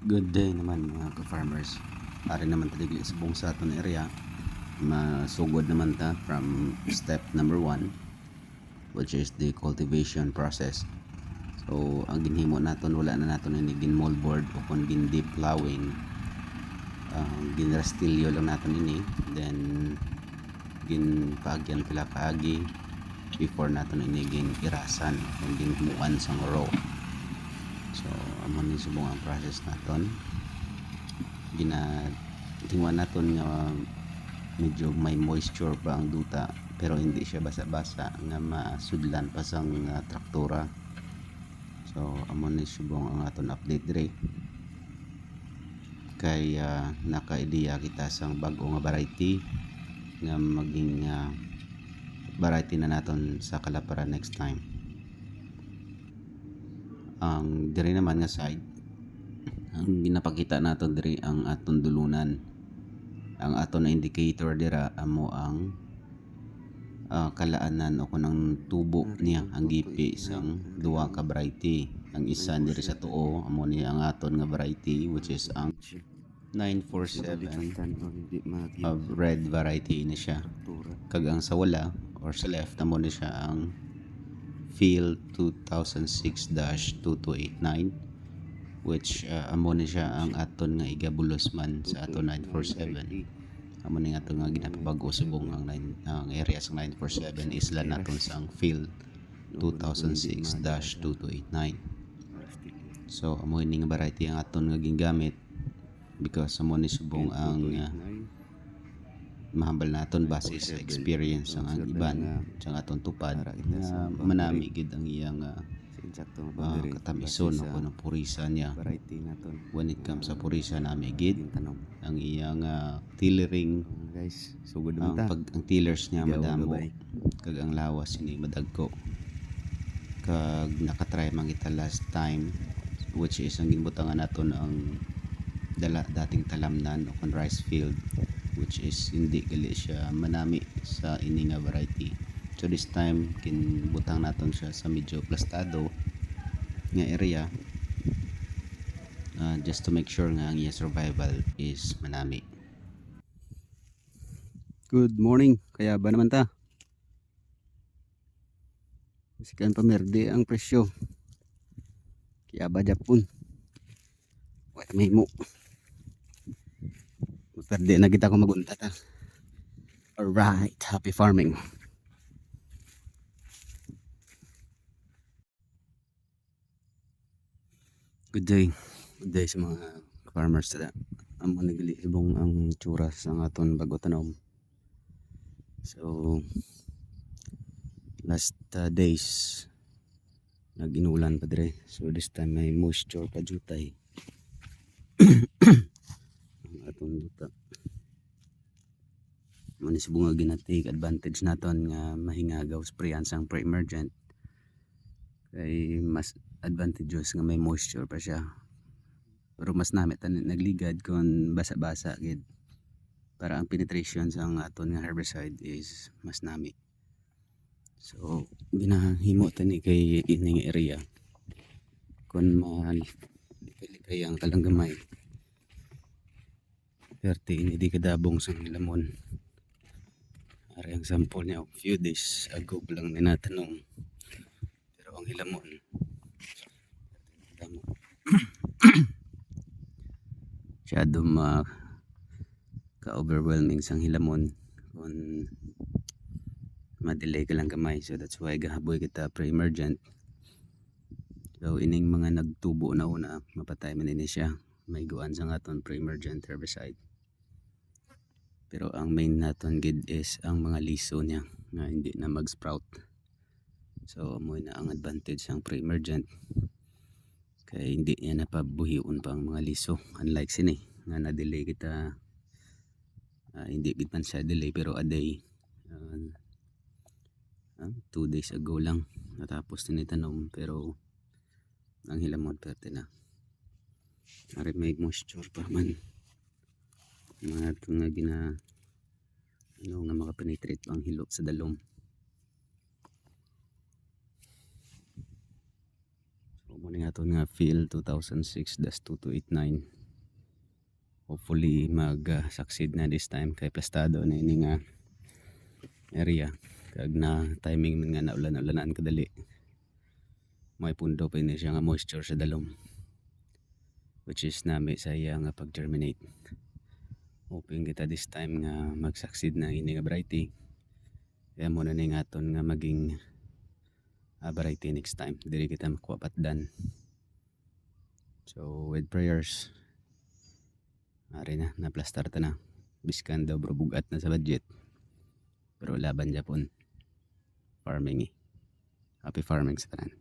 Good day naman mga ka-farmers. Ari naman taligli sa buong sa aton area. Masugod naman ta from step number 1, which is the cultivation process. So ang ginhimo naton, wala na naton ini gin moldboard o kung gin deep plowing. Ginrastilyo lang naton ini, then gin paagyan pila kaagi before naton ini gin irasan kung gin humuan sang row. So amo ni subong ang process naton. Tingwan naton nga medyo may moisture pa ang duta, pero hindi siya basa-basa nga masudlan pa sang traktora. So amo ni subong ang aton update dire kay naka-ideya kita sang bag-o nga variety nga maging variety na naton sa kalaparan next time. Ang dire naman nga side, ang ginapakita naton diri ang aton dulunan. Ang aton na indicator dira amo ang kalaanan o kunang tubo niya ang gipi sang duha ka variety. Ang isa diri sa tuo amo ni ang aton nga variety, which is ang 947 of red variety ni siya. Kag ang sa wala or sa left amo ni siya ang Field 2006-2289, which amo ni siya ang aton nga igabulos man sa aton 947. Amo ni nga aton nga ginapabag-o subong ang area sa 947 isla naton sa ang Field 2006-2289. So amo ini nga variety ang aton nga gingamit because amo ni subong ang mahambal naton base sa experience ang iban sa aton tupad nga manami gid ang iyang katamison o kunang purisa niya. When it comes sa purisa nami gid ang iyang tillering, pag ang tillers niya madamo kag ang lawas ini madagko. Kag nakatry man kita last time, which is ang ginbutangan naton ang dating talamnan o kon rice field, which is hindi gali siya manami sa ini nga variety. So this time kinbutang naton siya sa medyo plastado nga area, just to make sure nga ang iya survival is manami. Good morning, kaya ba naman ta? Sikan pamerde ang presyo. Kaya ba Japon? Wait mahimo. Perde na kita kung magunta ta. Alright, happy farming. Good day sa mga farmers tada. Amo nagili subong ang tsura sa aton bago tanom. So last days nag-inulan pa dire, so this time may moisture pa jutay ang aton duta. Mani subong nga ginatake advantage naton nga mahingagaw sprayan sang pre-emergent kay mas advantageous nga may moisture pa siya, pero mas namit nagligad kung basa-basa gid para ang penetration sang aton nga herbicide is mas nami. So ginahimo tani kay ining area kun malikay ang kalanggamay perti ini di kadabong sang lamon. Ari ang sample niya few days ago lang ni natanong, pero ang hilamon masyado ka-overwhelming sang hilamon kung ma-delay ka lang gamay. So that's why gahaboy kita pre-emergent. So ining mga nagtubo na una mapatay man ini siya, may guan sa aton pre-emergent herbicide. Pero ang main naton gid is ang mga liso niya nga hindi na mag-sprout. So mo na ang advantage sang pre-emergent kay hindi niya napabuhion pa ang mga liso, unlike sini nga na-delay kita. Hindi gid man siya delay pero a day, 2 days ago lang natapos tinitanom, pero ang hilamon perte na. Ari may moisture pa man mga ito nga nga makapenetrate pa ang hilo sa dalom. So Muna nga ito nga Phil 2006-2289. Hopefully mag-succeed na this time kay plastado na ini nga area. Kag na timing man nga naulan-ulanan kadali. May pundo pa ini siya nga moisture sa dalom. Which is nami sa iya nga pag-germinate. Hoping kita this time nga mag-succeed na ini nga variety. Kaya muna ni nga aton nga maging variety next time. Dili kita makuha patdan. So with prayers, ari na, naplastar ta na. Biskan daw bro bugat na sa budget. Pero laban Japon. Farming eh. Happy farming sa tanan.